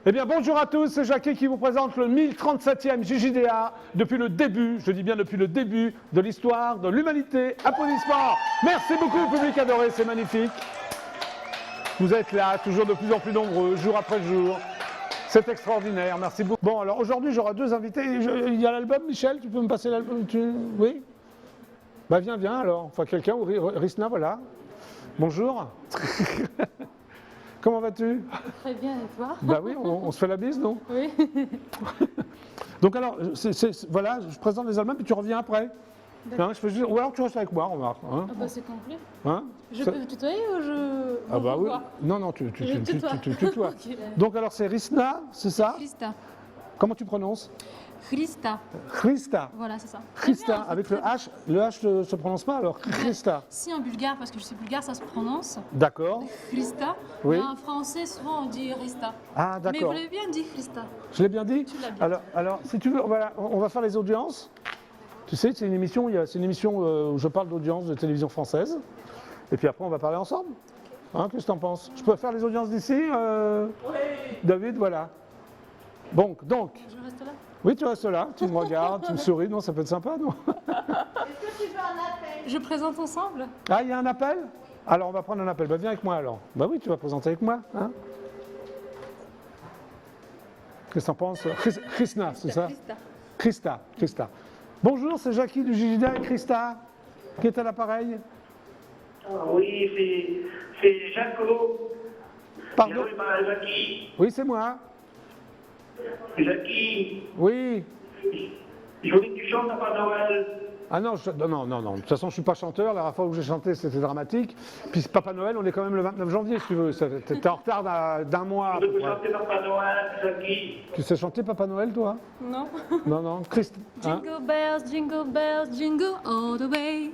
Eh bien, bonjour à tous, c'est Jackie qui vous présente le 1037e JJDA depuis le début, je dis bien depuis le début de l'histoire de l'humanité. Applaudissements. Merci beaucoup, public adoré, c'est magnifique. Vous êtes là, toujours de plus en plus nombreux, jour après jour. C'est extraordinaire, merci beaucoup. Bon, alors aujourd'hui, j'aurai deux invités. Il y a l'album, Michel, tu peux me passer l'album? Oui? Bah viens alors, enfin quelqu'un, ou Risna, voilà. Bonjour. Comment vas-tu? Très bien, et toi? Bah oui, on se fait la bise, non? Oui. Donc alors, voilà, je présente les albums, puis tu reviens après. Hein, je peux juste, ou alors tu restes avec moi, remarque. Hein, Ah bah c'est complet. hein, Je peux tutoyer ou je... Ah bah oui. Quoi? Non, tu tutoies. Okay. Donc alors c'est Risna, c'est ça? Christa. Comment tu prononces? Christa. Christa. Voilà, c'est ça. Christa, avec le H. Le H ne se prononce pas alors? Christa. Si en bulgare, parce que je sais bulgare, ça se prononce. D'accord. Christa. Oui. Mais en français, souvent on dit Rista. Ah Mais d'accord. vous l'avez bien dit, Christa. Je l'ai bien dit? Tu l'as bien Alors, si tu veux, voilà, on va faire les audiences. Tu sais, c'est une émission où je parle d'audience de télévision française. Et puis après, on va parler ensemble. Hein, qu'est-ce que tu en penses? Je peux faire les audiences d'ici Oui. David, voilà. Bon, donc. Je reste là? Oui, tu restes là, tu me regardes, tu me souris. Non, ça peut être sympa, non? Est-ce que tu veux un appel? Je présente ensemble? Ah, il y a un appel? Alors, on va prendre un appel. Bah, viens avec moi alors. Bah oui, tu vas présenter avec moi. Hein, qu'est-ce que tu en penses? Chrisna, c'est ça? Christa. Bonjour, c'est Jackie du JJDA et Christa, qui est à l'appareil. Oui, c'est Jaco. Pardon? Oui, par Jackie. Oui, c'est moi. Jackie, Oui. je voulais que tu chantes à Papa Noël. Ah non, non. De toute façon, je ne suis pas chanteur. La dernière fois où j'ai chanté, c'était dramatique. Puis Papa Noël, on est quand même le 29 janvier, si tu veux. T'es en retard d'un mois. Je voulais chanter Papa Noël, Jackie. Tu sais chanter Papa Noël, toi? Non. Non. Christ. Hein? Jingle bells, jingle all the way.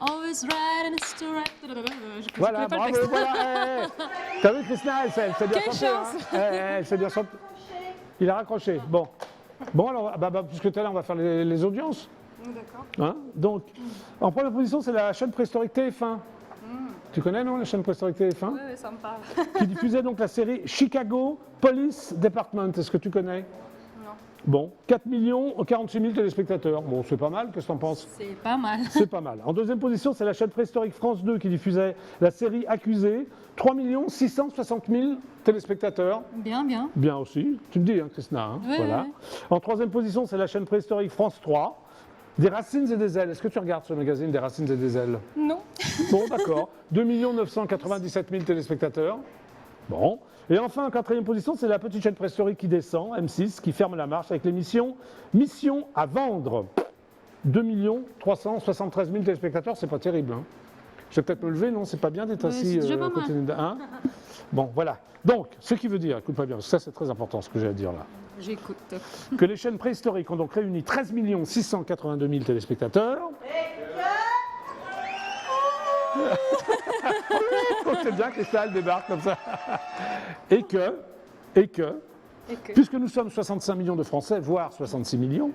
Always right and it's to right. Je Voilà, connais pas le bravo, texte. voilà. T'as vu, Christina, elle sait bien Quelle chanter. chance. Hein. Elle sait bien chanter. Il a raccroché. Bon, alors, puisque tu es là, on va faire les audiences. D'accord. Hein, donc, en première position, c'est la chaîne préhistorique TF1. Tu connais, non, la chaîne préhistorique TF1? Oui, ça me parle. Qui diffusait donc la série Chicago Police Department. Est-ce que tu connais? Non. Bon, 4 46 000 téléspectateurs. Bon, c'est pas mal, qu'est-ce que t'en penses? C'est pas mal. C'est pas mal. En deuxième position, c'est la chaîne préhistorique France 2 qui diffusait la série Accusé. 3 660 000 téléspectateurs. Bien. Bien aussi. Tu me dis, hein, Christina. Hein, Oui, voilà. oui. En troisième position, c'est la chaîne préhistorique France 3. Des racines et des ailes. Est-ce que tu regardes ce magazine Des racines et des ailes? Non. Bon, d'accord. 2 997 000 téléspectateurs. Bon. Et enfin, en quatrième position, c'est la petite chaîne préhistorique qui descend, M6, qui ferme la marche avec l'émission Mission à vendre. 2 373 000 téléspectateurs, c'est pas terrible. Hein. Je vais peut-être me lever, non? C'est pas bien d'être assis c'est déjà pas à côté de... Hein. Bon, voilà. Donc, ce qui veut dire, écoute-moi bien, parce que ça c'est très important ce que j'ai à dire là, J'écoute. que les chaînes préhistoriques ont donc réuni 13 682 000 téléspectateurs. C'est bien que les salles débarquent comme ça. Et que, puisque nous sommes 65 millions de Français, voire 66 millions,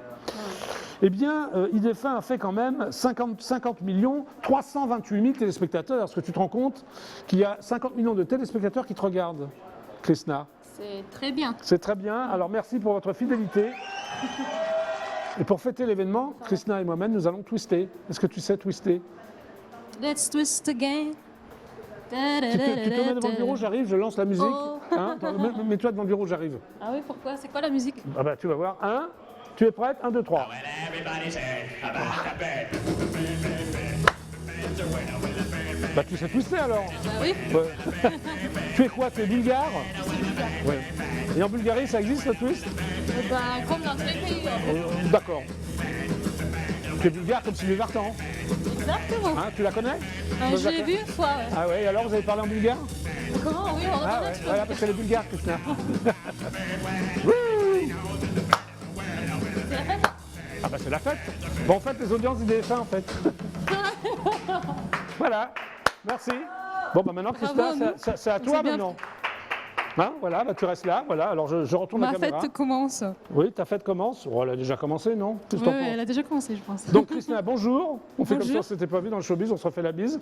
eh bien, IDF1 a fait quand même 50 328 000 téléspectateurs. Est-ce que tu te rends compte qu'il y a 50 millions de téléspectateurs qui te regardent, Christina? C'est très bien. C'est très bien. Alors, merci pour votre fidélité. Et pour fêter l'événement, Christina et moi-même, nous allons twister. Est-ce que tu sais twister? Let's twist again. Tu te mets devant le bureau, j'arrive, je lance la musique. Oh. Hein, mets-toi devant le bureau, j'arrive. Ah oui, pourquoi? C'est quoi la musique? Ah bah, tu vas voir. Tu es prête? 1, 2, 3. Bah, tu sais twister alors? Bah oui. Ouais. Tu es quoi? Tu es bulgare? Ouais. Et en Bulgarie, ça existe le twist? Bah, comme dans tous les pays. D'accord. Tu es bulgare comme Sylvie Vartan. Exactement. Hein, tu la connais? Je l'ai vu une fois. Ouais. Ah ouais, et alors vous avez parlé en bulgare? Comment? Oui, on Ah reconnaît ouais, un petit peu. voilà, parce qu'elle est bulgare, Christina. Oui. C'est la fête? Ah bah c'est la fête. Bon, en fait, les audiences IDF1 en fait. Voilà, merci. Bon bah maintenant, Christina, Bravo, c'est à toi C'est bien. maintenant. Hein, voilà, bah, tu restes là, voilà. Alors je retourne la Ma caméra. fête commence. Oui, ta fête commence. Oh, elle a déjà commencé, non? Qu'est-ce que Oui, t'en penses elle a déjà commencé, je pense. Donc Christina, bonjour. On fait comme Bonjour. ça, on s'était pas vu dans le showbiz, on se refait la bise.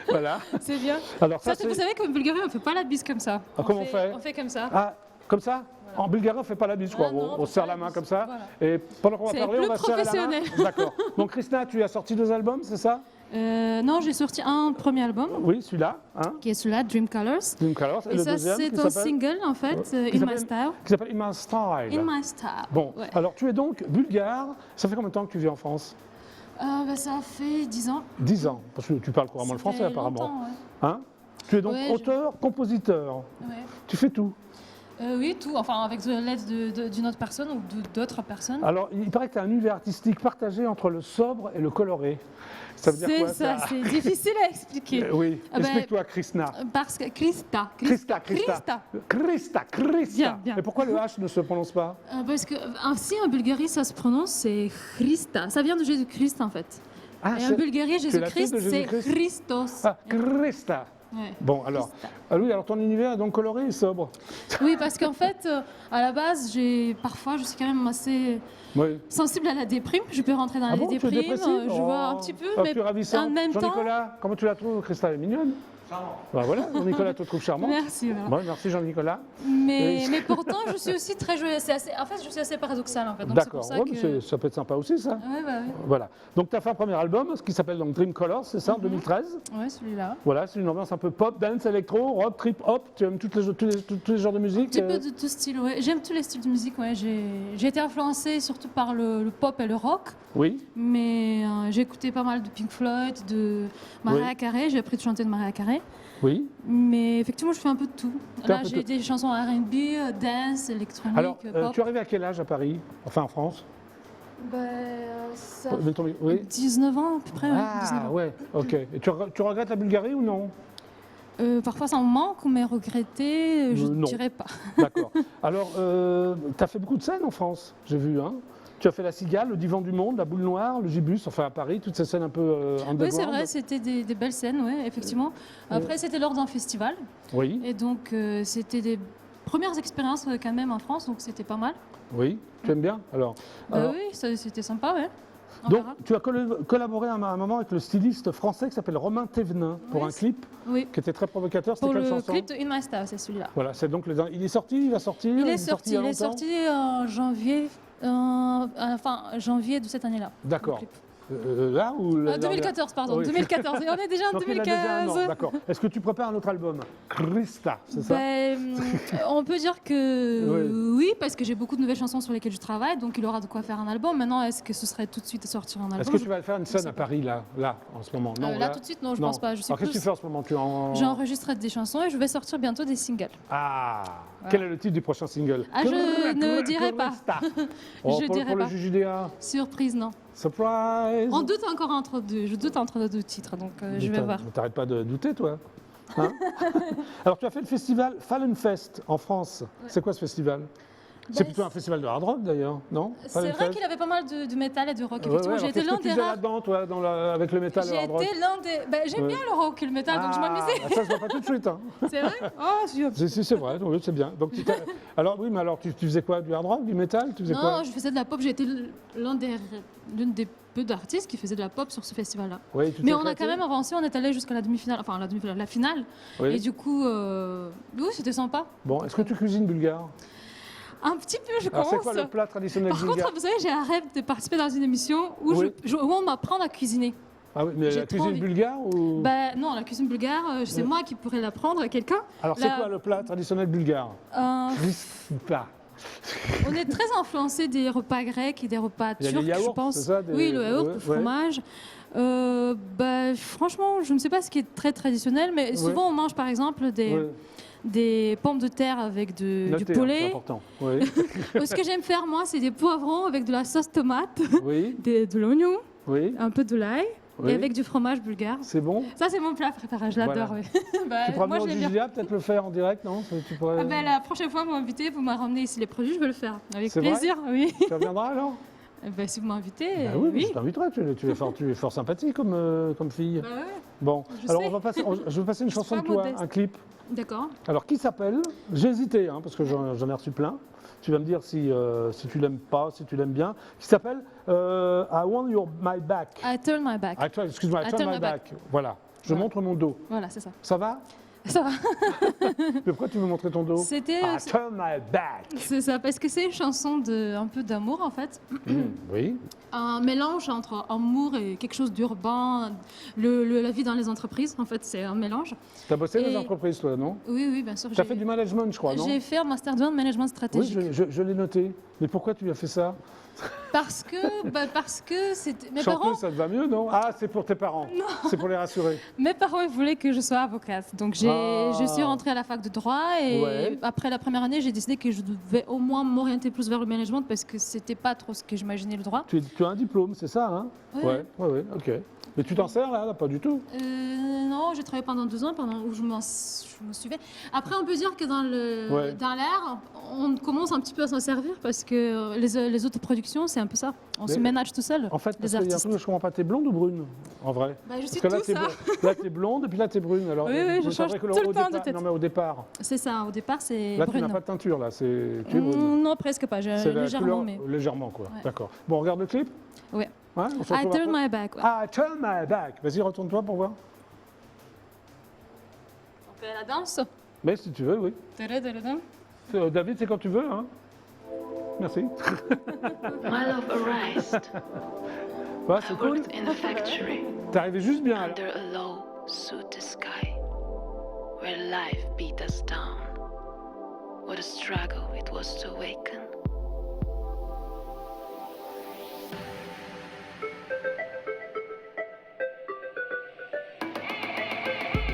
Voilà. C'est bien. Alors ça, Vous c'est... savez qu'en Bulgarie, on fait pas la bise comme ça. Ah, comment on fait On fait comme ça. Ah, comme ça? En Bulgarie, on fait pas la bise, quoi. Ah, non, on on se fait serre pas la la main bise. comme ça. Voilà. Et pendant qu'on va C'est parler, on plus va se serrer la main. professionnel. D'accord. Donc Christina, tu as sorti 2 albums, c'est ça? Non, j'ai sorti un premier album, Oui, celui-là, hein? qui est celui-là, Dream Colors. Dream Colors. Et Et le ça, deuxième, c'est qui un s'appelle single, en fait, Qui In My s'appelle- Style. Qui s'appelle In My Style. In My Style. Bon, Ouais. alors tu es donc bulgare. Ça fait combien de temps que tu vis en France? Ça fait 10 ans. 10 ans. Parce que tu parles couramment le Ça français, fait apparemment. longtemps, ouais. Hein? Tu es donc Ouais, auteur, compositeur. Ouais. Tu fais tout. Oui, tout, enfin avec l'aide d'une autre personne ou d'autres personnes. Alors, il paraît que tu as un univers artistique partagé entre le sobre et le coloré. Ça veut dire C'est quoi, ça, c'est difficile à expliquer. Oui, Ah ben, explique-toi, Krishna. Parce que Krista. Krista. Bien, bien. Et pourquoi le H ne se prononce pas? Parce que si en Bulgarie ça se prononce, c'est Christa. Ça vient de Jésus-Christ en fait. Ah, Et en Bulgarie, c'est la fille Jésus-Christ, de c'est Jésus-Christ Christos. Ah, Krista. Ouais. Bon, alors. Krista. Ah oui, alors ton univers est donc coloré et sobre. Oui, parce qu'en fait, à la base, parfois, je suis quand même assez Oui. sensible à la déprime. Je peux rentrer dans Ah les bon, tu es déprimes. dépressive? Je vois un petit peu, mais tu es ravissante. en même temps. Jean-Nicolas, comment tu la trouves, Krista? Elle est mignonne. Charmant. Bah voilà, Jean-Nicolas te trouve charmant. Merci. Voilà. Bon, merci Jean-Nicolas. Mais pourtant, je suis aussi très joyeuse. En fait, je suis assez paradoxale en fait. Donc, c'est D'accord, pour ça ouais, mais que... ça peut être sympa aussi, ça. Ouais, bah oui. Voilà. Donc, tu as fait un premier album, ce qui s'appelle donc Dream Colors, c'est ça, en 2013. Ouais, celui-là. Voilà, c'est une ambiance un peu pop, dance, électro, rock, trip hop. Tu aimes tous les genres de musique? Un petit peu de tout style, ouais. J'aime tous les styles de musique, ouais. J'ai été influencée surtout par le pop et le rock, Oui. mais j'ai écouté pas mal de Pink Floyd, de Mariah Oui. Carey. J'ai appris de chanter de Mariah Carey. Oui. Mais effectivement, je fais un peu de tout. Fais un Là, peu de j'ai tout. des chansons R&B, dance, électronique, Alors, pop. tu es arrivé à quel âge à Paris? Enfin, en France? Ça Oui. 19 ans à peu près, ouais, 19 Ah, ans. ouais, ok. Et tu regrettes la Bulgarie ou non? Parfois ça me manque, mais regretter, je ne Non. dirais pas. D'accord. Alors, tu as fait beaucoup de scènes en France, j'ai vu, hein? Tu as fait la Cigale, le Divan du Monde, la Boule Noire, le Gibus, enfin à Paris, toutes ces scènes un peu underground. Oui, c'est vrai, c'était des belles scènes, ouais, effectivement. Après, c'était lors d'un festival. Oui, Et donc, c'était des premières expériences quand même en France, donc c'était pas mal. oui. Tu aimes bien? Alors, Oui, c'était sympa, ouais. On donc, verra. tu as collaboré à un moment avec le styliste français qui s'appelle Romain Thévenin pour Oui, un clip Oui, qui était très provocateur. C'était pour quelle le chanson? clip de In My Style, c'est celui-là. Voilà, c'est donc il est sorti, il va sortir. Il est y a sorti longtemps en janvier, janvier de cette année-là. D'accord. le clip. Là ou l'année 2014, pardon, Oui. 2014. Et on est déjà en Donc, il a déjà un an, 2015. d'accord. Est-ce que tu prépares un autre album? Christa, c'est ça? On peut dire que Oui. oui, parce que j'ai beaucoup de nouvelles chansons sur lesquelles je travaille, donc il aura de quoi faire un album. Maintenant, est-ce que ce serait tout de suite sortir un album? Est-ce que tu vas faire une scène sais à pas. Paris là, en ce moment? Non, Là, tout de suite, non, je pense pas. Je sais Alors, qu'est-ce que tu plus. fais en ce moment? Tu es en... J'ai enregistré des chansons et je vais sortir bientôt des singles. Ah, quel est le titre du prochain single? Ah, je ne dirai pas. Oh, Je pour dirai le pas. JJDA. Surprise, non. Surprise. On doute encore entre deux. Je doute entre deux titres, donc je vais voir. T'arrêtes pas de douter, toi. Hein? Alors, tu as fait le festival Fallen Fest en France. C'est quoi ce festival? C'est plutôt un festival de hard rock d'ailleurs, non? C'est Fallen vrai Fest. qu'il avait pas mal de métal et de rock. Ouais, Effectivement, ouais, j'ai alors été qu'est-ce l'un que tu des faisais rares. là-dedans, toi, avec le métal et le J'ai hard rock? été l'un des. J'aime Ouais. bien le rock et le métal, donc je m'amusais. Ça se voit pas tout de suite. Hein. C'est vrai? Oh, C'est vrai, oui, c'est bien. Donc, alors, oui, mais alors, tu faisais quoi? Du hard rock, du métal? Tu faisais Non, quoi? je faisais de la pop. J'ai été l'une des peu d'artistes qui faisaient de la pop sur ce festival-là. Oui, tu Mais t'es on a éclaté? quand même avancé, on est allé jusqu'à la demi-finale, enfin la finale. Oui. Et du coup, oui, c'était sympa. Bon, est-ce que tu cuisines bulgare? Un petit peu, je Alors, c'est commence. quoi le plat traditionnel Par bulgare? contre, vous savez, j'ai un rêve de participer dans une émission où, Oui. où on m'apprend à cuisiner. Ah oui, mais j'ai la trop cuisine envie. bulgare ou... Non, la cuisine bulgare, c'est moi qui pourrais l'apprendre à quelqu'un. Alors, c'est la- quoi le plat traditionnel bulgare? Krista. On est très influencé des repas grecs et des repas Il y a turcs, les yaourts, je pense. c'est ça, des- Oui, le yaourt, ouais, le ouais. fromage. Franchement, je ne sais pas ce qui est très traditionnel, mais souvent on mange par exemple des pommes de terre avec du Notez, hein, c'est poulet. important. Oui. Ce que j'aime faire, moi, c'est des poivrons avec de la sauce tomate, Oui, de l'oignon, oui, un peu de l'ail oui. et avec du fromage bulgare. C'est bon. Ça, c'est mon plat préféré, je l'adore. Voilà. Oui. Tu pourras moi, venir je au l'aime bien. JJDA, peut-être le faire en direct, non? Tu pourrais... La prochaine fois, vous m'invitez, vous m'avez ramené ici les produits, je vais le faire. Avec C'est vrai plaisir, oui. Tu reviendras alors? Si vous m'invitez, Bah oui, oui. je t'inviterai, tu es fort sympathique comme fille. Bah ouais. Bon, Je alors sais. je vais passer une chanson de pas toi, modeste. un clip. D'accord. Alors, qui s'appelle, j'ai hésité, hein, parce que j'en ai reçu plein, tu vas me dire si tu l'aimes pas, si tu l'aimes bien, qui s'appelle I Want My Back. I turn my back. Excuse-moi, I turn my back. Voilà, je montre mon dos. Voilà, c'est ça. Ça va? Ça va. Mais pourquoi tu veux montrer ton dos? C'était. I turn my back. C'est ça, parce que c'est une chanson un peu d'amour en fait. Oui. Un mélange entre amour et quelque chose d'urbain, la vie dans les entreprises, en fait, c'est un mélange. Tu as bossé dans les Et- entreprises, toi, non? Oui, oui, bien sûr. Tu as fait du management, je crois, non? J'ai fait un Master 2 en management Oui, stratégique. je l'ai noté. Mais pourquoi tu as fait ça? Parce que c'était. Mes Chanteuse, parents, ça te va mieux, non? Ah, c'est pour tes parents. C'est pour les rassurer. mes parents ils voulaient que je sois avocate. Donc je suis rentrée à la fac de droit et Ouais. après la première année, j'ai décidé que je devais au moins m'orienter plus vers le management parce que c'était pas trop ce que j'imaginais le droit. Tu as un diplôme, c'est ça, hein? Ouais. Ouais, ok. Mais tu t'en sers, là? Pas du tout. Non, j'ai travaillé pendant 2 ans, pendant où je me suivais. Après, on peut dire que Ouais. dans l'air, on commence un petit peu à s'en servir parce que les autres productions, c'est un peu ça. On se Mais- ménage tout seul, En fait, les parce qu'il y a un artistes. truc que je comprends pas. T'es blonde ou brune, en vrai? Bah, je suis Parce que là, tout ça. là, t'es blonde et puis là, t'es brune. Alors, Oui, oui, mais je c'est change vrai que tout le au temps de départ- tête. Non, mais au départ, C'est ça, au départ, c'est là, tu brune. n'as pas de teinture, là. Tu es brune. Non, presque pas, C'est la légèrement, couleur, mais... légèrement, quoi. Ouais. D'accord. Bon, on regarde le clip? Ouais. Ouais, on se I retrouve turn après. my back, ouais. I turn my back. Vas-y, retourne-toi pour voir. On fait la danse. Mais si tu veux, oui. Tadadadadam. David, c'est quand tu veux, hein? Merci. My love arised. Ouais, I c'est cool. worked in a factory T'es arrivé juste bien. là. under a low, sooty sky, where life beat us down. What a struggle it was to awaken.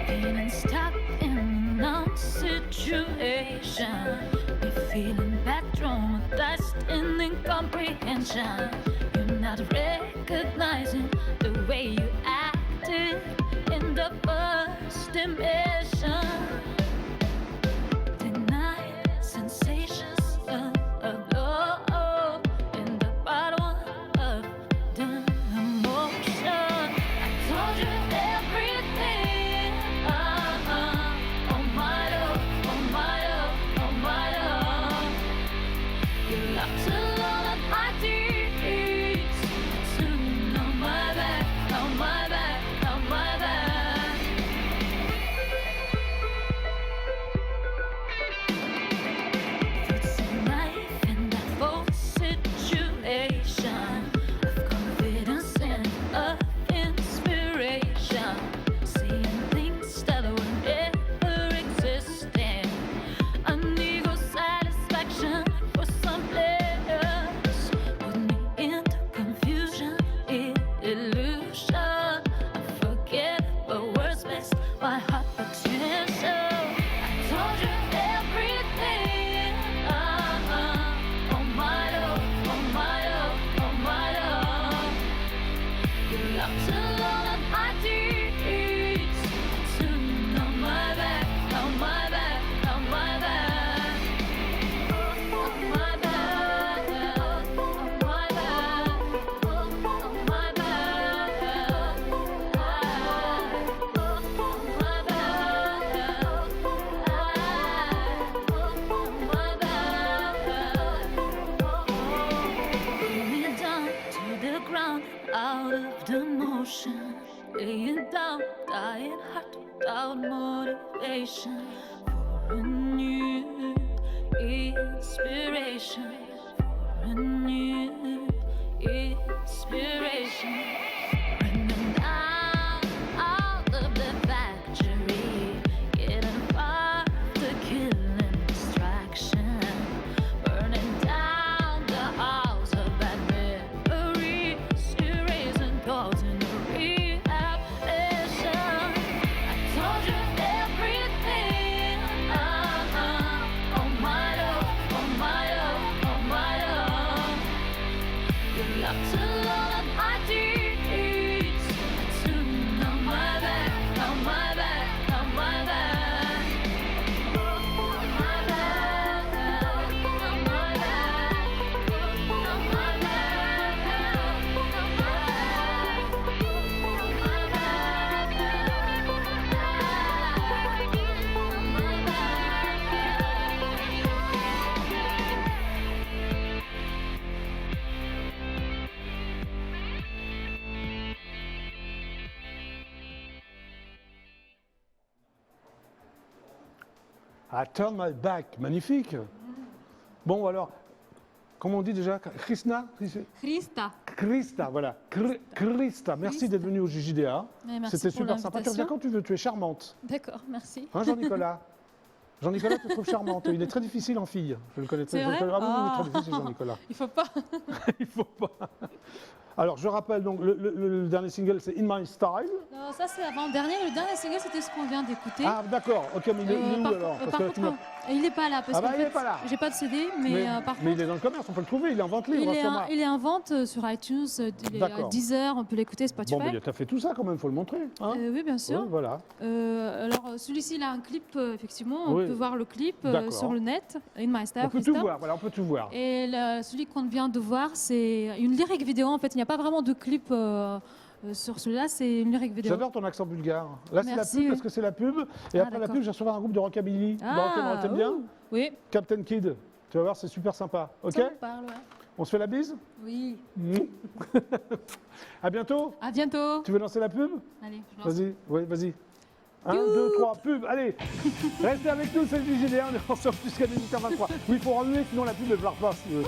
Feeling stuck in a situation. You're feeling bad, traumatized in incomprehension. You're not recognizing the way you acted in the first dimension. Denied sensations of love in the bottom of the emotion. I told you everything. Oh my love, oh my love, oh my love. You left alone at my teeth. Soon on my back, on my back, on my back. It's a knife in that false situation of confidence and of inspiration. Seeing things that were never existing. An ego satisfaction for some players. Put me into confusion, illusion. Unforgettable words missed my heart potential. I told you everything. Oh my love, oh my love, oh my love. You left alone at my teeth. Soon on my back, on my back, on my back. On my back, on my back, on my back. Pull me down to the ground, out of the motion. Laying down, dying heart without motivation. For a new inspiration. For a new inspiration. Running down out of the factory, getting far to killing distraction, burning down the house of bad memories, erasing thoughts in the rehabilitation. I told you everything. Oh my love, oh my love, oh my love. I turn my back. Magnifique. Bon, alors, comment on dit déjà Krishna Christa. Voilà. Christa, merci d'être venu au JJDA. Merci C'était pour super sympa. Tu reviens l'invitation. quand tu veux, tu es charmante. D'accord, merci. Hein, Jean-Nicolas Jean-Nicolas te trouve charmante. Il est très difficile en fille. Je le connais très C'est bien. vrai Il est très difficile, Jean-Nicolas. Il faut pas. Il faut pas. Alors, je rappelle donc, le dernier single, c'est In My Style. Non, ça c'est avant-dernier. Le dernier single, c'était ce qu'on vient d'écouter. Ah, d'accord. Ok, mais il est où alors? Parce par que contre, tu m'as- il n'est pas là parce Ah bah, qu'en il est fait, pas là. j'ai pas de CD, mais, par mais il contre, est dans le commerce, on peut le trouver. Il est en vente libre, rassure-moi. il est en vente sur iTunes, il est à D'accord. 10h, on peut l'écouter Spotify. Bon, mais tu as fait tout ça quand même, il faut le montrer. Hein Oui, bien sûr. Ouais, voilà. Alors celui-ci, il a un clip, effectivement, on Oui. peut voir le clip D'accord. sur le net, In My Style. On peut tout voir, voilà, on peut tout voir. Et celui qu'on vient de voir, c'est une lyric vidéo. En fait, il n'y a pas vraiment de clip sur celui-là, c'est une lyric vidéo. J'adore ton accent bulgare. Là, c'est la Merci. pub parce que c'est la pub. Et après la d'accord. pub, j'ai recevoir un groupe de rockabilly. De Ah, rock'n'roll, t'aimes bien Oui, Captain Kid. Tu vas voir, c'est super sympa. Ok ça me parle, ouais. On se fait la bise Oui. À bientôt. À bientôt. Tu veux lancer la pub Allez, je lance. Vas-y, oui, vas-y. 1, 2, 3, pub, allez. Restez avec nous, c'est le JGD1, on est ensemble jusqu'à 18h23. Oui, il faut remuer, sinon la pub ne part pas. Si tu veux.